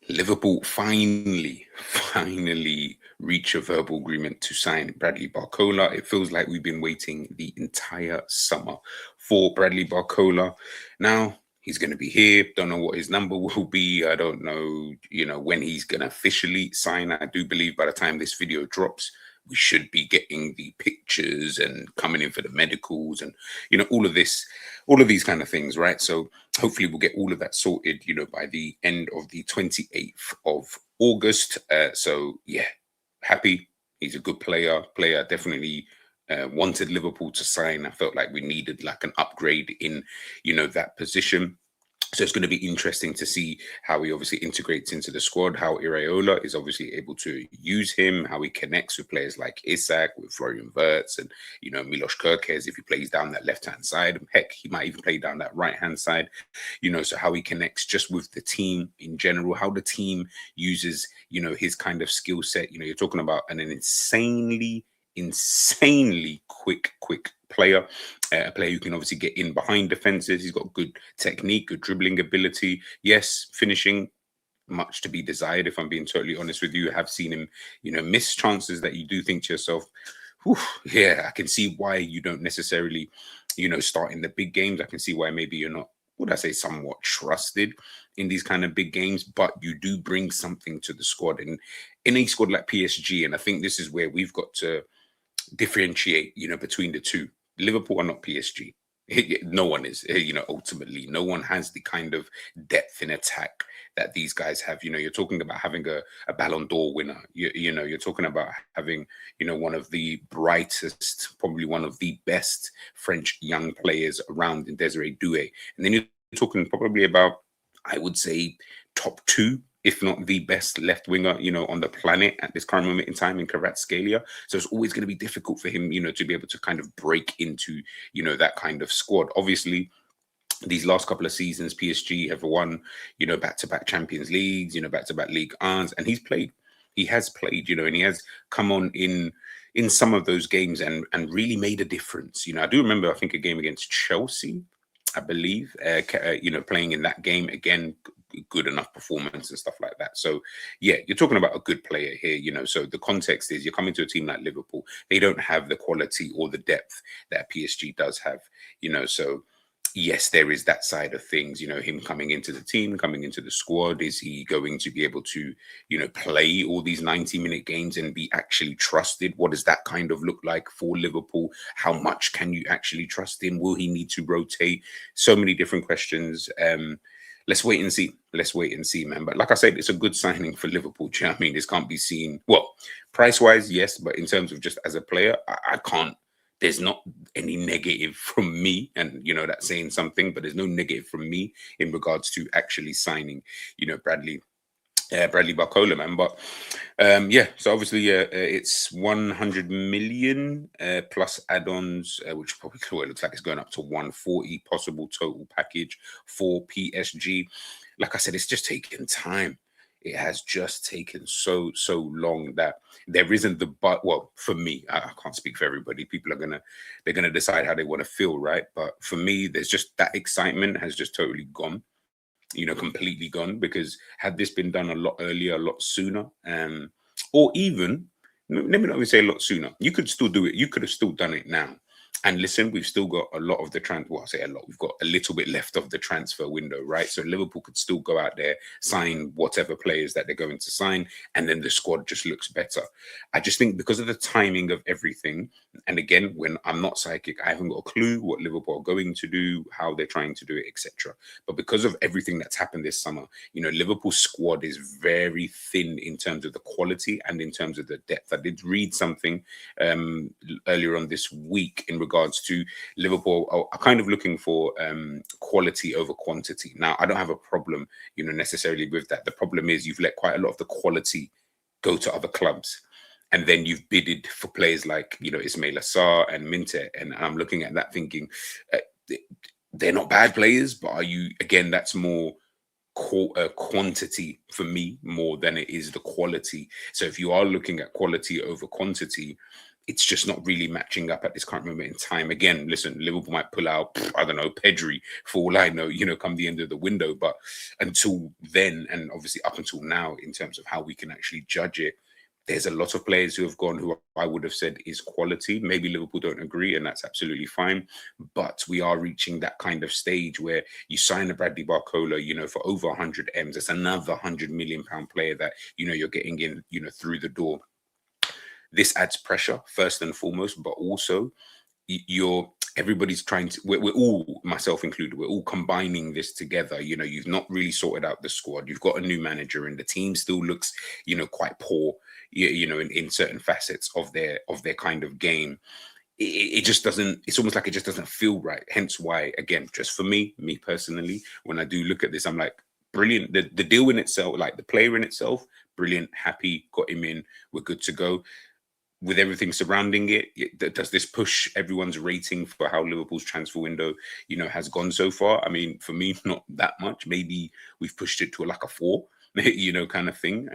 Liverpool finally reach a verbal agreement to sign Bradley Barcola. It feels like we've been waiting the entire summer for Bradley Barcola. Now he's going to be here. Don't know what his number will be. I don't know, when he's going to officially sign. I do believe by the time this video drops, we should be getting the pictures and coming in for the medicals and all of this, all of these kind of things, right? So hopefully we'll get all of that sorted, by the end of the 28th of August. So yeah, happy. He's a good player. Definitely wanted Liverpool to sign. I felt like we needed like an upgrade in, that position. So it's going to be interesting to see how he obviously integrates into the squad, how Iraola is obviously able to use him, how he connects with players like Isak, with Florian Wirtz, and, Milos Kerkez, if he plays down that left-hand side. Heck, he might even play down that right-hand side, so how he connects just with the team in general, how the team uses, his kind of skill set. You're talking about an insanely quick player, a player who can obviously get in behind defenses. He's got good technique, good dribbling ability. Yes, finishing much to be desired, if I'm being totally honest with you. I have seen him, miss chances that you do think to yourself, whew, yeah, I can see why you don't necessarily, start in the big games. I can see why maybe you're not, would I say, somewhat trusted in these kind of big games, but you do bring something to the squad. And in a squad like PSG, and I think this is where we've got to differentiate, between the two. Liverpool are not PSG. No one is, ultimately. No one has the kind of depth in attack that these guys have. You're talking about having a Ballon d'Or winner. You're talking about having, one of the brightest, probably one of the best French young players around in Désiré Doué. And then you're talking probably about, I would say, top two, if not the best left winger, on the planet at this current moment in time in Kvaratskhelia. So it's always going to be difficult for him, to be able to kind of break into, that kind of squad. Obviously, these last couple of seasons, PSG have won, back-to-back Champions Leagues, back-to-back League 1s, and he has played, and he has come on in some of those games and really made a difference. I do remember, I think, a game against Chelsea, I believe, playing in that game again, good enough performance and stuff like that. So yeah, you're talking about a good player here, so the context is you're coming to a team like Liverpool. They don't have the quality or the depth that PSG does have, so yes, there is that side of things, him coming into the team, coming into the squad. Is he going to be able to, play all these 90-minute games and be actually trusted? What does that kind of look like for Liverpool? How much can you actually trust him? Will he need to rotate? So many different questions. Let's wait and see. Let's wait and see, man. But like I said, it's a good signing for Liverpool. Do you know what I mean? This can't be seen, well, price-wise, yes, but in terms of just as a player, I can't. There's not any negative from me, and that's saying something, but there's no negative from me in regards to actually signing, Bradley Barcola, man. But yeah, so obviously, it's 100 million plus add-ons, which probably looks like it's going up to 140 possible total package for PSG. Like I said, it's just taking time. It has just taken so long that there isn't the, but well, for me, I can't speak for everybody. People are they're gonna decide how they want to feel, right? But for me, there's just that excitement has just totally gone, completely gone, because had this been done a lot earlier, a lot sooner, or even, let me not even say a lot sooner, you could still do it. You could have still done it now. And listen, we've still got a lot of the well, I say a lot, we've got a little bit left of the transfer window, right? So Liverpool could still go out there, sign whatever players that they're going to sign, and then the squad just looks better. I just think because of the timing of everything, and again, when I'm not psychic, I haven't got a clue what Liverpool are going to do, how they're trying to do it, etc. But because of everything that's happened this summer, Liverpool's squad is very thin in terms of the quality and in terms of the depth. I did read something earlier on this week in regards to Liverpool are kind of looking for quality over quantity. Now, I don't have a problem, necessarily with that. The problem is you've let quite a lot of the quality go to other clubs. And then you've bidded for players like, Ismail Assar and Minter. And I'm looking at that thinking, they're not bad players, but are you, again, that's more quantity for me more than it is the quality. So if you are looking at quality over quantity, it's just not really matching up at this current moment in time. Again, listen, Liverpool might pull out, I don't know, Pedri for all I know, come the end of the window. But until then, and obviously up until now, in terms of how we can actually judge it, there's a lot of players who have gone who I would have said is quality. Maybe Liverpool don't agree, and that's absolutely fine. But we are reaching that kind of stage where you sign a Bradley Barcola, for over 100 M's. It's another £100 million player that, you're getting in, through the door. This adds pressure, first and foremost, but also everybody's trying to, we're all, myself included, we're all combining this together. You've not really sorted out the squad. You've got a new manager, and the team still looks, quite poor, in certain facets of their kind of game. It just doesn't, it's almost like it just doesn't feel right. Hence why, again, just for me personally, when I do look at this, I'm like, brilliant. The deal in itself, like the player in itself, brilliant, happy, got him in, we're good to go. With everything surrounding it, does this push everyone's rating for how Liverpool's transfer window, has gone so far? I mean, for me, not that much. Maybe we've pushed it to like a 4, kind of thing.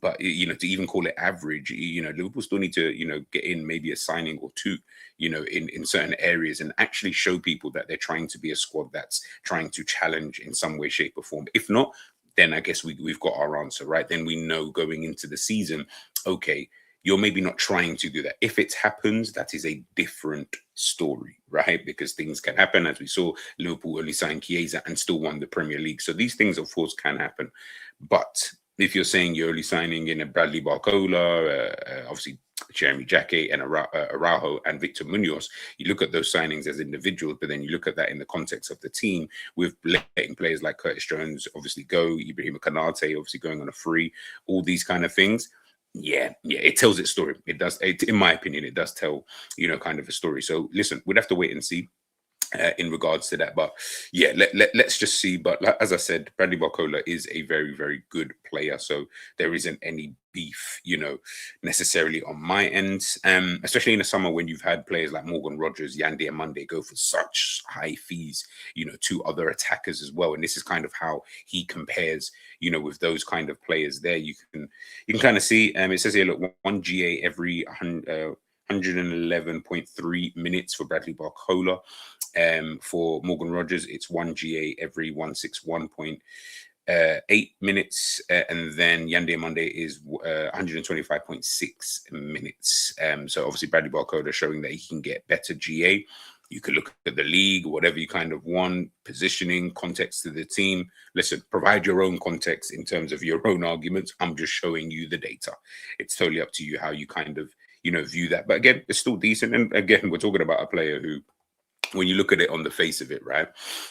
But to even call it average, Liverpool still need to, get in maybe a signing or two, in certain areas, and actually show people that they're trying to be a squad that's trying to challenge in some way, shape, or form. If not, then I guess we've got our answer, right? Then we know going into the season, okay, you're maybe not trying to do that. If it happens, that is a different story, right? Because things can happen. As we saw, Liverpool only signed Chiesa and still won the Premier League. So these things, of course, can happen. But if you're saying you're only signing in a Bradley Barcola, obviously Jeremy Jacquet and Araujo and Victor Munoz, you look at those signings as individuals, but then you look at that in the context of the team with letting players like Curtis Jones obviously go, Ibrahima Konate obviously going on a free, all these kind of things. Yeah, it tells its story. It does, in my opinion, it does tell, kind of a story. So listen, we'd have to wait and see in regards to that. But yeah, let's just see. But as I said, Bradley Barcola is a very, very good player. So there isn't any beef, necessarily on my end, especially in the summer when you've had players like Morgan Rogers, Yandi and Monday go for such high fees, to other attackers as well. And this is kind of how he compares, with those kind of players there. You can kind of see, it says here, look, 1 GA every 111.3 minutes for Bradley Barcola. For Morgan Rogers, it's 1 GA every 161.8 minutes, and then Yande Monday is 125.6 minutes. So obviously Bradley Barcola showing that he can get better GA. You could look at the league, whatever you kind of want, positioning, context to the team. Listen, provide your own context in terms of your own arguments. I'm just showing you the data. It's totally up to you how you kind of, view that. But again, it's still decent. And again, we're talking about a player who, when you look at it on the face of it, right,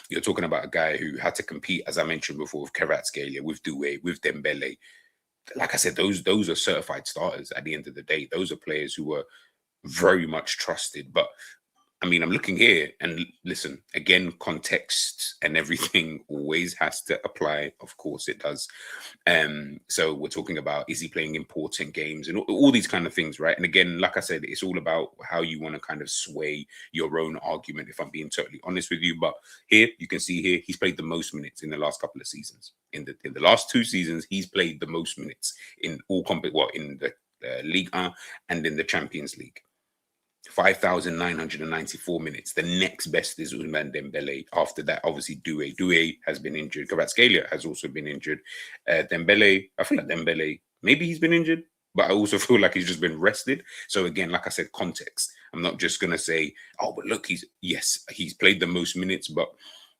you're talking about a guy who had to compete, as I mentioned before, with Kvaratskhelia, with Doué, with Dembélé. Like I said, those are certified starters at the end of the day. Those are players who were very much trusted. But I mean, I'm looking here and listen, again, context and everything always has to apply. Of course it does. So we're talking about, is he playing important games and all these kind of things, right? And again, like I said, it's all about how you want to kind of sway your own argument, if I'm being totally honest with you. But here, you can see here, he's played the most minutes in the last couple of seasons. In the last 2 seasons, he's played the most minutes in all in the Ligue 1 and in the Champions League. 5,994 minutes. The next best is Ousmane Dembélé. After that, obviously, Doué. Doué has been injured. Kvaratskhelia has also been injured. Dembélé, I feel like Dembélé, maybe he's been injured, but I also feel like he's just been rested. So again, like I said, context. I'm not just going to say, oh, but look, he's played the most minutes, but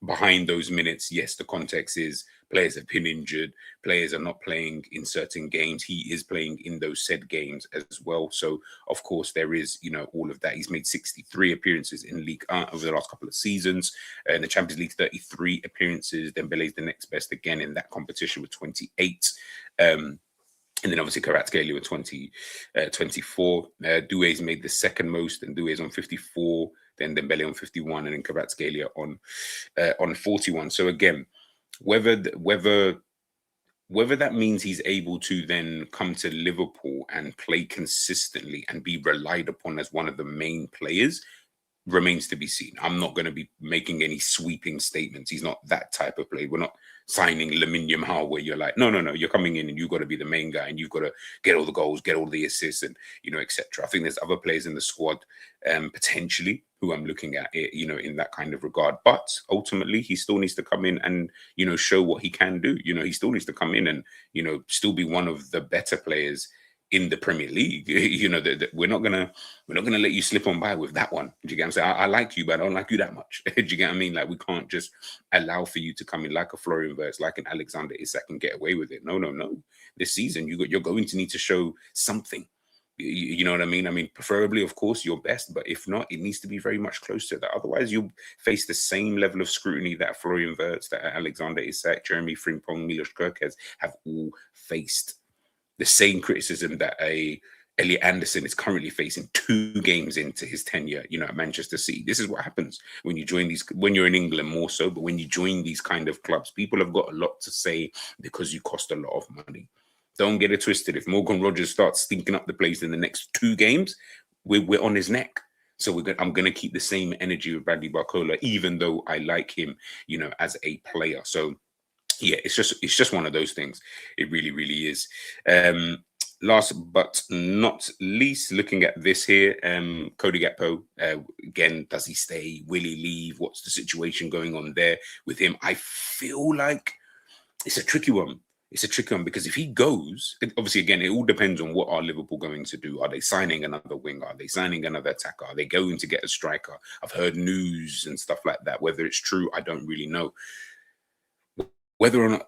behind those minutes, yes, the context is players have been injured, players are not playing in certain games. He is playing in those said games as well. So, of course, there is, all of that. He's made 63 appearances in Ligue 1 over the last couple of seasons. In the Champions League, 33 appearances. Dembélé is the next best again in that competition with 28. And then obviously Kvaratskhelia with 24. Doué's made the second most, and Doué's on 54. Then Dembélé on 51, and then Kvaratskhelia on 41. So again, whether that means he's able to then come to Liverpool and play consistently and be relied upon as one of the main players remains to be seen. I'm not going to be making any sweeping statements. He's not that type of player. We're not signing Lamine Yamal, where you're like, no, you're coming in and you've got to be the main guy and you've got to get all the goals, get all the assists, and etc. I think there's other players in the squad potentially who I'm looking at it, in that kind of regard. But ultimately, he still needs to come in and show what he can do. He still needs to come in and still be one of the better players in the Premier League. We're not gonna let you slip on by with that one. Do you get what I'm saying? I like you, but I don't like you that much. Do you get what I mean? Like, we can't just allow for you to come in like a Florian Wirtz, like an Alexander Isak, and get away with it. No. This season, you're going to need to show something. You know what I mean? I mean, preferably, of course, your best, but if not, it needs to be very much close to that. Otherwise, you'll face the same level of scrutiny that Florian Wirtz, that Alexander Isak, Jeremy Frimpong, Milos Kerkez have all faced. The same criticism that Elliot Anderson is currently facing 2 games into his tenure, at Manchester City. This is what happens when you join these, when you're in England more so, but when you join these kind of clubs, people have got a lot to say because you cost a lot of money. Don't get it twisted. If Morgan Rogers starts stinking up the place in the next 2 games, we're on his neck. So I'm going to keep the same energy with Bradley Barcola, even though I like him, as a player. So yeah, it's just one of those things. It really, really is. Last but not least, looking at this here, Cody Gakpo, again, does he stay? Will he leave? What's the situation going on there with him? I feel like it's a tricky one. It's a tricky one because if he goes, obviously, again, it all depends on what are Liverpool going to do. Are they signing another winger? Are they signing another attacker? Are they going to get a striker? I've heard news and stuff like that. Whether it's true, I don't really know. Whether or not,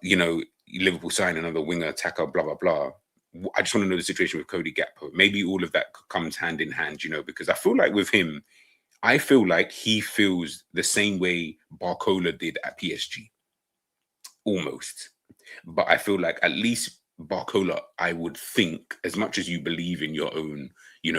Liverpool sign another winger, attacker, blah, blah, blah. I just want to know the situation with Cody Gakpo. Maybe all of that comes hand in hand, because I feel like with him, I feel like he feels the same way Barcola did at PSG. Almost. But I feel like at least Barcola, I would think, as much as you believe in your own,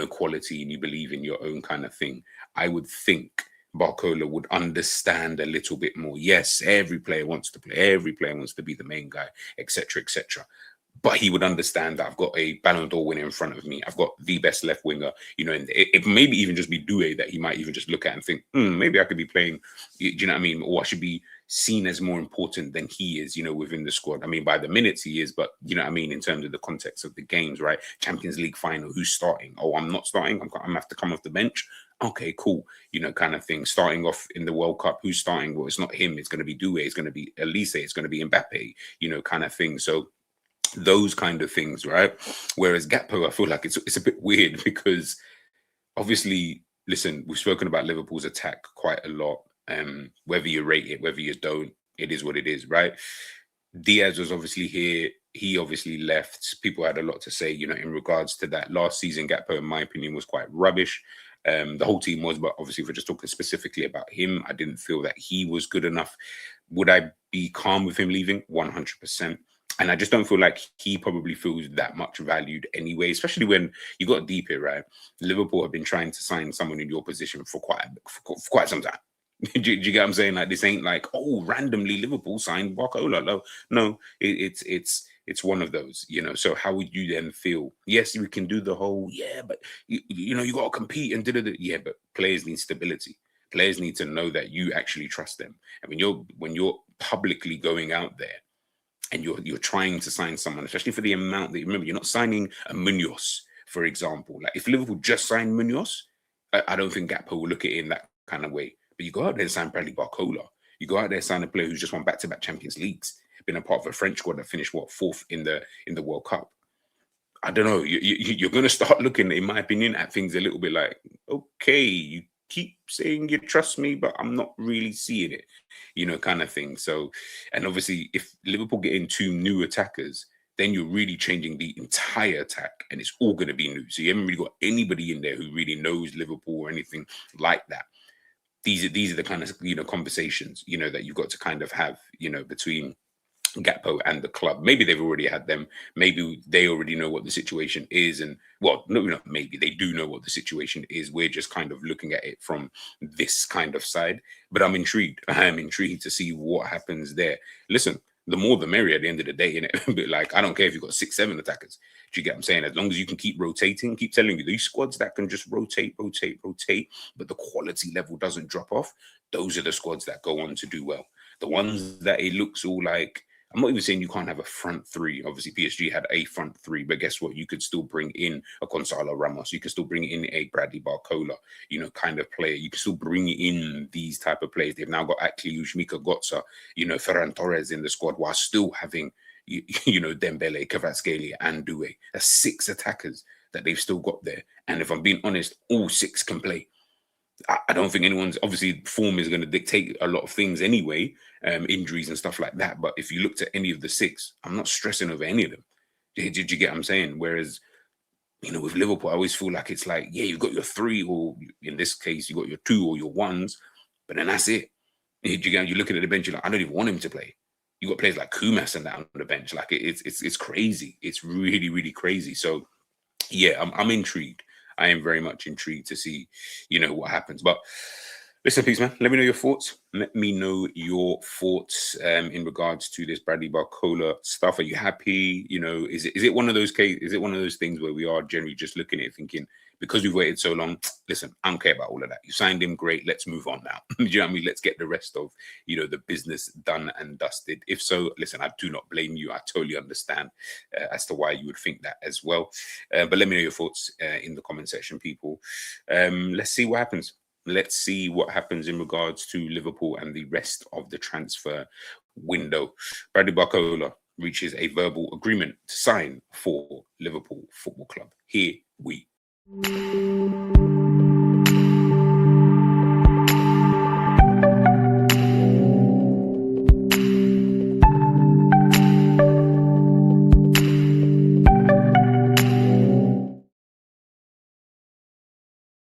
quality, and you believe in your own kind of thing, I would think Barcola would understand a little bit more. Yes, every player wants to play. Every player wants to be the main guy, etc., etc. But he would understand that I've got a Ballon d'Or winner in front of me. I've got the best left winger, and it maybe even just be Doué that he might even just look at and think, maybe I could be playing, do you know what I mean? Or I should be seen as more important than he is, within the squad. I mean, by the minutes he is, but you know what I mean, in terms of the context of the games, right? Champions League final, who's starting? Oh, I'm not starting. I'm gonna have to come off the bench. Okay, cool. Kind of thing. Starting off in the World Cup, who's starting? Well, it's not him. It's going to be Doué. It's going to be Elise. It's going to be Mbappe, kind of thing. So those kind of things, right? Whereas Gakpo, I feel like it's a bit weird because obviously, listen, we've spoken about Liverpool's attack quite a lot. Whether you rate it, whether you don't, it is what it is, right? Diaz was obviously here. He obviously left. People had a lot to say, in regards to that. Last season, Gakpo, in my opinion, was quite rubbish. The whole team was, but obviously, if we're just talking specifically about him, I didn't feel that he was good enough. Would I be calm with him leaving? 100%. And I just don't feel like he probably feels that much valued anyway, especially when you got deep here, right? Liverpool have been trying to sign someone in your position for quite some time. do you get what I'm saying? Like, this ain't like, oh, randomly Liverpool signed Barcola. No, it's one of those, So how would you then feel? Yes, we can do the whole, but you got to compete and yeah, but players need stability. Players need to know that you actually trust them. And when you're publicly going out there, and you're trying to sign someone, especially for the amount that, remember, you're not signing a Munoz, for example. Like, if Liverpool just signed Munoz, I don't think Gakpo will look at it in that kind of way. But you go out there and sign Bradley Barcola. You go out there and sign a player who's just won back-to-back Champions Leagues, been a part of a French squad that finished, 4th in the World Cup. I don't know. You're going to start looking, in my opinion, at things a little bit like, okay, you keep saying you trust me, but I'm not really seeing it, kind of thing. So, and obviously, if Liverpool get in 2 new attackers, then you're really changing the entire attack, and it's all going to be new. So you haven't really got anybody in there who really knows Liverpool or anything like that. These are the kind of conversations, that you've got to kind of have, between Gakpo and the club. Maybe they've already had them. Maybe they already know what the situation is. And well, no, maybe they do know what the situation is. We're just kind of looking at it from this kind of side. But I'm intrigued. I am intrigued to see what happens there. Listen, the more the merrier at the end of the day, innit? But like, I don't care if you've got 6, 7 attackers. Do you get what I'm saying? As long as you can keep rotating, keep telling you these squads that can just rotate, but the quality level doesn't drop off. Those are the squads that go on to do well. The ones that it looks all like, I'm not even saying you can't have a front three. Obviously, PSG had a front three, but guess what? You could still bring in a Gonzalo Ramos. You could still bring in a Bradley Barcola, kind of player. You can still bring in these type of players. They've now got actually Ushmika Gotza, Ferran Torres in the squad while still having, Dembele, Kvaratskhelia, and Doué. That's 6 attackers that they've still got there. And if I'm being honest, all 6 can play. I don't think anyone's, obviously form is going to dictate a lot of things anyway, injuries and stuff like that. But if you looked at any of the 6, I'm not stressing over any of them. Did you get what I'm saying? Whereas, with Liverpool, I always feel like it's like, yeah, you've got your 3, or in this case, you got your 2 or your 1s, but then that's it. You're looking at the bench, you're like, I don't even want him to play. You got players like Kumas and that on the bench. Like it's crazy. It's really, really crazy. So yeah, I'm intrigued. I am very much intrigued to see, what happens. But listen, please, man, let me know your thoughts. Let me know your thoughts in regards to this Bradley Barcola stuff. Are you happy? Is it one of those cases? Is it one of those things where we are generally just looking at it thinking, because we've waited so long, listen, I don't care about all of that. You signed him, great. Let's move on now. Do you know what I mean? Let's get the rest of, the business done and dusted. If so, listen, I do not blame you. I totally understand as to why you would think that as well. But let me know your thoughts in the comment section, people. Let's see what happens. Let's see what happens in regards to Liverpool and the rest of the transfer window. Bradley Barcola reaches a verbal agreement to sign for Liverpool Football Club. Here